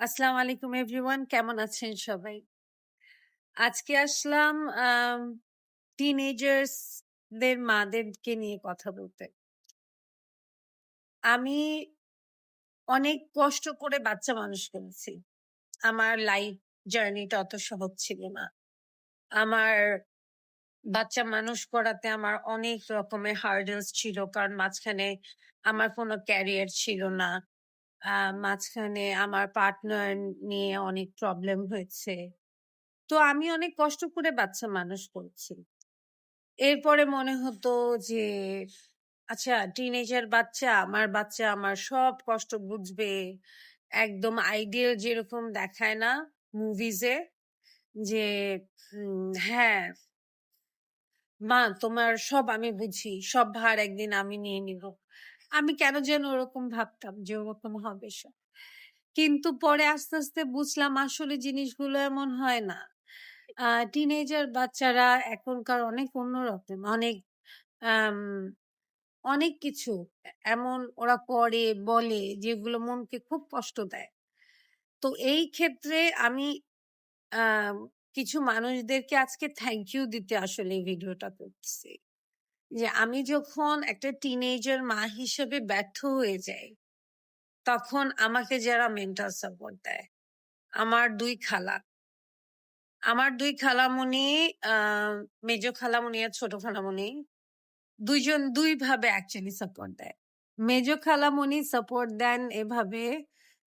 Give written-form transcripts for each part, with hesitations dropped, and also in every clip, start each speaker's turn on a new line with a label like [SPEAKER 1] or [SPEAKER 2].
[SPEAKER 1] আসসালামু আলাইকুম এভরিওয়ান, কেমন আছেন সবাই? আজকে আসলাম টিনেজার্স দের মাদেরকে নিয়ে কথা বলতে। আমি অনেক কষ্ট করে বাচ্চা মানুষ করেছি। আমার লাইফ জার্নিটা অত সহজ ছিল না। আমার বাচ্চা মানুষ করাতে আমার অনেক রকমের হার্ডলস ছিল, কারণ মাঝখানে আমার কোনো ক্যারিয়ার ছিল না। মাঝখানে আমার পার্টনার নিয়ে অনেক প্রবলেম হয়েছে। তো আমি অনেক কষ্ট করে বাচ্চা মানুষ করছি। এরপরে মনে হতো যে আচ্ছা, টিনেজার বাচ্চা আমার সব কষ্ট বুঝবে। একদম আইডিয়াল যেরকম দেখায় না মুভিজে, যে হ্যাঁ, মা তোমার সব আমি বুঝি, সব ভার একদিন আমি নিয়ে নিব। আমি কেন যেন ওরকম ভাবতাম যে ওরকম হবে সব। কিন্তু পরে আস্তে আস্তে বুঝলাম আসলে জিনিসগুলো এমন হয় না। টিনেজার বাচ্চারা এখনকার অনেক অন্যরকম, অনেক আম অনেক কিছু এমন ওরা করে, বলে, যেগুলো মনকে খুব কষ্ট দেয়। তো এই ক্ষেত্রে আমি আম কিছু মানুষদেরকে আজকে থ্যাংক ইউ দিতে আসলে এই ভিডিওটা করতেছি। যে আমি যখন একটা টিনেজার মা হিসেবে ব্যর্থ হয়ে যাই, তখন আমাকে যারা মেন্টাল সাপোর্ট দেয়, আমার ২ খালা। আমার ২ খালামণি, আ মেজো খালামণি আর ছোট খালামণি ২ জন ২ ভাবে অ্যাকচুয়ালি সাপোর্ট দেয়। মেজো খালামণি সাপোর্ট দেন এভাবে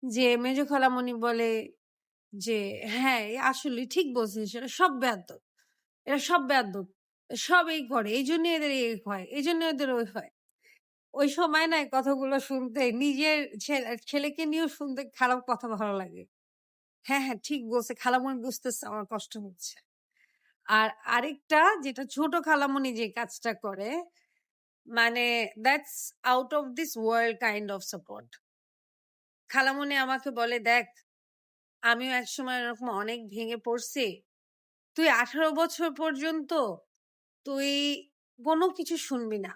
[SPEAKER 1] যে মেজো খালামণি বলে যে, "হ্যাঁ, আসলে ঠিক বলছিস, এরা সব বেয়াদ্দপ। এরা সব বেয়াদ্দপ। সব এই করে। এইজন্য এদের এই হয়, এইজন্য এদের ওই হয়।" ওই সময় না এই কথাগুলো শুনতে নিজের ছেলেকে নিয়েও শুনতে খারাপ কথা ভালো লাগে। হ্যাঁ, হ্যাঁ, ঠিক বলছে। খালামণি বুঝতেছে আমার কষ্ট হচ্ছে। আর আরেকটা যেটা ছোট খালামণি যে কাজটা করে, মানে that's out of this world kind of support. খালামণি আমাকে বলে, "দেখ, আমিও একসময় এরকম অনেক ভেঙে পড়ছি। তুই 18 বছর পর্যন্ত তুই কোনো কিছু শুনবি না।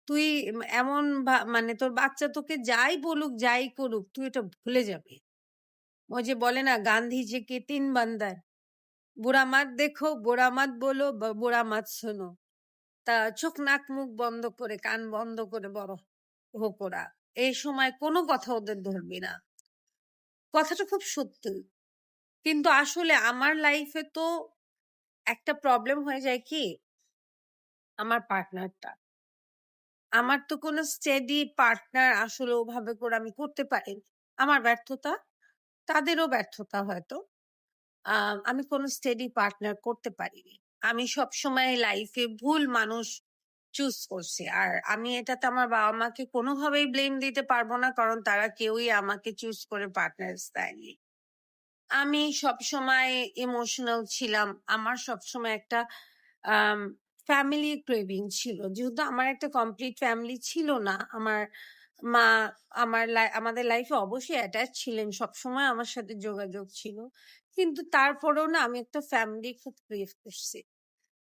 [SPEAKER 1] তুই এমন মানে তোর বাচ্চা তোকে যাই বলুক, যাই করুক, তুই এটা ভুলে যাবি।" ওই যে বলে না, গান্ধীজি কি ৩ বান্দার, বুড়া মাত দেখো, বুড়া মাত বলো, বুড়া মাত শোনো। তা চোখ নাক মুখ বন্ধ করে, কান বন্ধ করে বড় হোক ওরা। এই সময় কোনো কথা ওদের ধরবি না। কথাটা খুব সত্যি। কিন্তু আসলে আমার লাইফে তো একটা প্রবলেম হয়ে যায় কি, আমার পার্টনারটা। আমার তো কোনো স্টেডি পার্টনার আসলে ওভাবে করে আমি করতে পারিনি। আমার ব্যর্থতা, তাদেরও ব্যর্থতা হয়তো। আমি কোনো স্টেডি পার্টনার করতে পারিনি। আমি সবসময় লাইফে ভুল মানুষ চুজ করছি। আর আমি এটাতে আমার বাবা-মাকে কোনোভাবেই ব্লেম দিতে পারব না। কারণ তারা কেউই আমাকে চুজ করে পার্টনারস দেয়নি। আমি সবসময় ইমোশনাল ছিলাম। আমার সবসময় একটা আম ফ্যামিলি ক্রেভিং ছিল। যেহেতু আমার একটা কমপ্লিট ফ্যামিলি ছিল না। আমার মা আমাদের লাইফে অবশ্যই অ্যাটাচ ছিলেন। সবসময় আমার সাথে যোগাযোগ ছিল। কিন্তু তারপরেও না আমি একটা ফ্যামিলি খুব ক্রেভ করছি।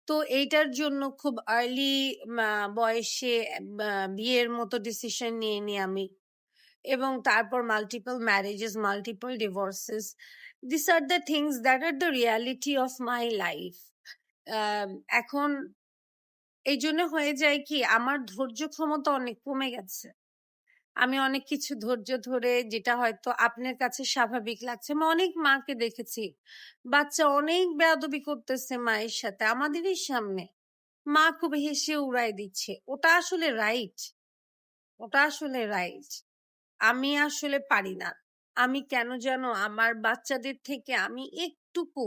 [SPEAKER 1] তো এইটার জন্য খুব আর্লি মা বয়সে বিয়ের মতো ডিসিশন নিয়ে নিই আমি। এবং তারপর multiple marriages, multiple divorces. This are the things that are the reality of my life. এখন এইজন্য হয়ে যায় কি, আমার ধৈর্য ক্ষমতা অনেক কমে গেছে। আমি অনেক কিছু ধৈর্য ধরে, যেটা হয়তো আপনার কাছে স্বাভাবিক লাগছে। আমি অনেক মাকে দেখেছি, বাচ্চা অনেক বেয়াদবি করতেছে মায়ের সাথে আমাদেরই সামনে। মা খুব হেসে উড়ায় দিচ্ছে। ওটা আসলে রাইট? ওটা আসলে রাইট? আমি আসলে পারি না। আমি কেন যেন আমার বাচ্চাদের থেকে আমি একটুকু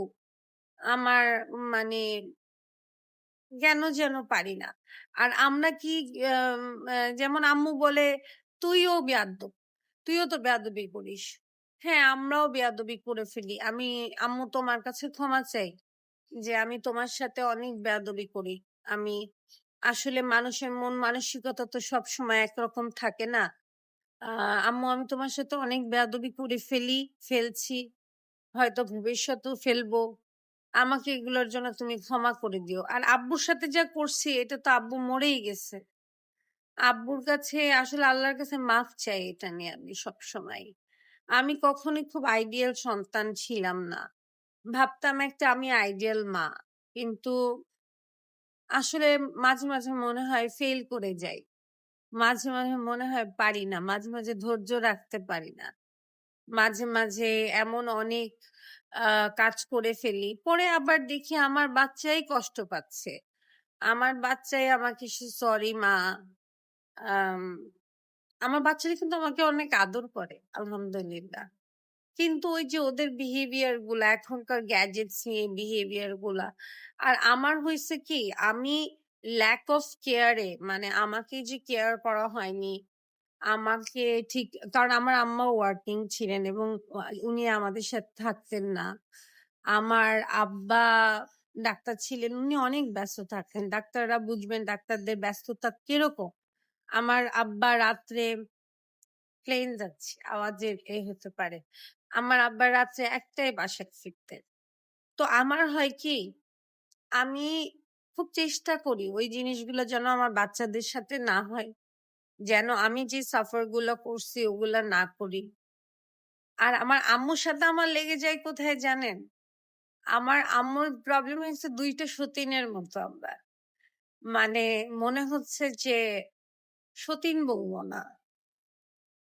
[SPEAKER 1] আমার মানে কেন যেন পারি না। আর আমরা কি আম আ যেমন আম্মু বলে, "তুইও বেয়াদ্দপ। তুইও তো বেয়াদবি করিস।" হ্যাঁ, আমরাও বেয়াদবি করে ফেলি। আম্মু তোমার কাছে ক্ষমা চাই যে আমি তোমার সাথে অনেক বেয়াদবি করি। আমি আসলে মানুষের মন মানসিকতা তো সবসময় একরকম থাকে না। আ আম্মু, আমি তোমার সাথে অনেক বেয়াদবি করে ফেলছি। হয়তো ভবিষ্যতেও ফেলবো। আমাকে এগুলোর জন্য তুমি ক্ষমা করে দিও। আর আব্বুর সাথে যা করছি, এটা তো আব্বু মরেই গেছে। আব্বুর কাছে আসলে আল্লাহর কাছে মাফ চাই এটা নিয়ে আমি সবসময়। আমি কখনোই খুব আইডিয়াল সন্তান ছিলাম না। ভাবতাম একটা আমি আইডিয়াল মা। কিন্তু আসলে মাঝে, মাঝে মনে হয় ফেইল করে যাই। মাঝে, মাঝে মনে হয় পারি না। মাঝে, মাঝে ধৈর্য রাখতে পারি না। মাঝে, মাঝে এমন অনেক আ কাজ করে ফেলি। পরে আবার দেখি আমার বাচ্চাই কষ্ট পাচ্ছে। আমার বাচ্চাই আমাকে সরি মা। আম আমার বাচ্চারা কিন্তু আমাকে অনেক আদর করে, আলহামদুলিল্লাহ। কিন্তু ওই যে ওদের বিহেভিয়ার গুলা, এখনকার গ্যাজেটস নিয়ে বিহেভিয়ার গুলা। আর আমার হইছে কি, আমি ল্যাক অফ কেয়ার এ মানে আমাকে যে কেয়ার করা হয়নি, আমাকে ঠিক কারণ আমার আম্মা ওয়ার্কিং ছিলেন এবং উনি আমাদের সাথে থাকতেন না। আমার আব্বা ডাক্তার ছিলেন, উনি অনেক ব্যস্ত থাকতেন। ডাক্তাররা বুঝবেন ডাক্তারদের ব্যস্ততা কিরকম। আমার আব্বা রাত্রে প্লেন যাচ্ছে, আওয়াজের হতে পারে। আমার আব্বা রাত্রে ১টায় বাসায় ফিরতেন। তো আমার হয় কি, আমি খুব চেষ্টা করি ওই জিনিসগুলো যেন আমার বাচ্চাদের সাথে না হয়। যেন আমি যে সাফার গুলো করছি ওগুলা না করি। আর আমার আম্মুর সাথে আমার লেগে যায় কোথায় জানেন? আমার আম্মুর প্রবলেম হয়েছে ২ টা সতীনের মতো আমরা। মানে মনে হচ্ছে যে সতীন বলবো না।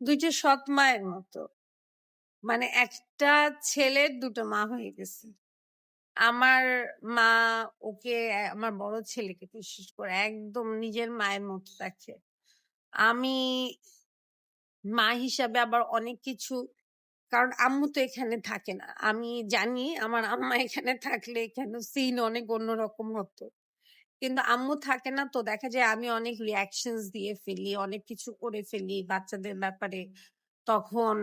[SPEAKER 1] ২ টা সৎ মায়ের মতো। মানে একটা ছেলের ২ টা মা হয়ে গেছে। আমার মা ওকে আমার বড় ছেলেকে বিশেষ করে একদম নিজের মায়ের মতো দেখে। আমি মা হিসাবে আবার অনেক কিছু কারণ আম্মু তো এখানে থাকে না। আমি জানি আমার আম্মা এখানে থাকলে এখানে সিন অনেক অন্যরকম হতো। কিন্তু আম্মু থাকে না তো দেখা যায় আমি অনেক রিঅ্যাকশনস দিয়ে ফেলি, অনেক কিছু করে ফেলি বাচ্চাদের ব্যাপারে। তখন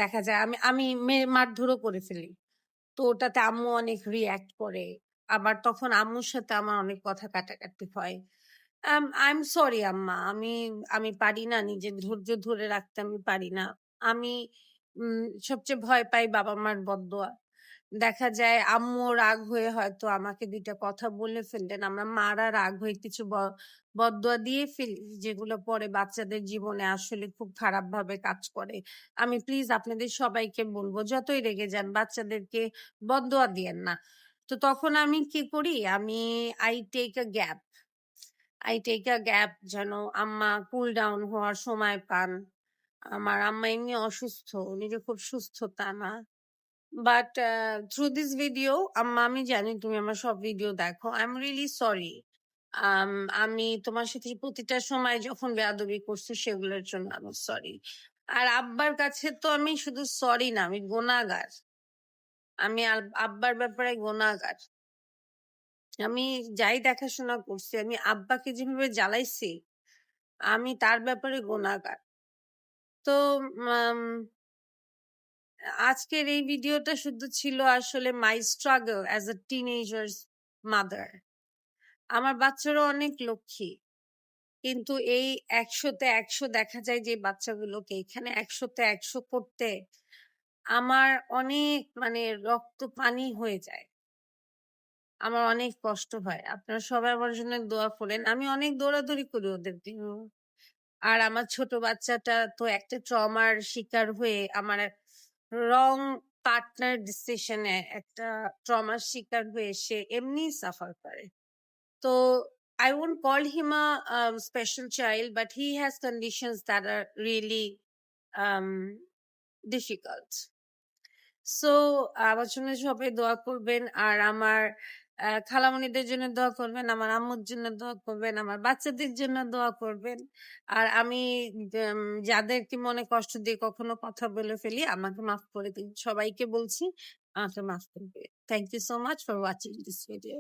[SPEAKER 1] দেখা যায় আমি আমি মারধরও করে ফেলি। তো ওটাতে আম্মু অনেক রিঅ্যাক্ট করে। আবার তখন আম্মুর সাথে আমার অনেক কথা কাটাকাটি হয়। আই এম সরি আম্মা। আমি আমি পারি না নিজের ধৈর্য ধরে রাখতে আমি পারি না। আমি সবচেয়ে ভয় পাই বাবা-মার বদদোয়া। দেখা যায় আম্মু রাগ হয়ে হয়তো আমাকে ২ টা কথা বলে ফেললেন। আমরা মারা রাগ হয়ে কিছু বদদোয়া দিয়ে ফেলি যেগুলো পরে বাচ্চাদের জীবনে আসলে খুব খারাপভাবে কাজ করে। আমি প্লিজ আপনাদের সবাইকে বলব যতই রেগে যান বাচ্চাদেরকে বদদোয়া দিয়েন না। তো তখন আমি কি করি? আমি I take a gap. I take a gap যেন আম্মা কুল ডাউন হওয়ার সময় পান। আমার আম্মা এমনি অসুস্থ। উনি যে খুব সুস্থ তা না। বাট থ্রু দিস ভিডিও আম্মা আমি জানি তুমি আমার সব ভিডিও দেখো। I am really sorry. Um আমি তোমার সাথে প্রতিটা সময় যখন বেয়াদবি করছি সেগুলোর জন্য আমি সরি। আর আব্বার কাছে তো আমি শুধু সরি না, আমি গুনাহগার। আমি আব্বার ব্যাপারে গুনাহগার। আমি যাই দেখাশোনা করছি, আমি আব্বাকে যেভাবে জ্বালাইছি, আমি তার ব্যাপারে গুনাহগার। তো আম আজকের এই ভিডিওটা শুধু ছিল আসলে my struggle as a teenager's mother. আমার বাচ্চারা অনেক লক্ষ্মী। কিন্তু এই ১০০ তে ১০০ দেখা যায় যে বাচ্চাগুলোকে এখানে ১০০ তে ১০০ করতে আমার অনেক মানে রক্ত পানি হয়ে যায়। আমার অনেক কষ্ট হয়। আপনারা সবাই আমার জন্য দোয়া করেন। আমি অনেক দৌড়াদৌড়ি করি ওদের জন্য। আর আমার ছোট বাচ্চাটা তো একটা ট্রমার শিকার হয়ে আমার রং পার্টনার ডিসিশন এ একটা ট্রমার শিকার হয়ে সে এমনিই সাফার করে। তো I won't call him a special child, but he has conditions that are really um, difficult. So আমার জন্য সবাই দোয়া করবেন। আর আমার খালামণিদের জন্য দোয়া করবেন, আমার আম্মুর জন্য দোয়া করবেন, আমার বাচ্চাদের জন্য দোয়া করবেন। আর আমি উম যাদেরকে মনে কষ্ট দিয়ে কখনো কথা বলে ফেলি আমাকে মাফ করে দিন। সবাইকে বলছি আমাকে মাফ করবে। Thank you so much for watching this video.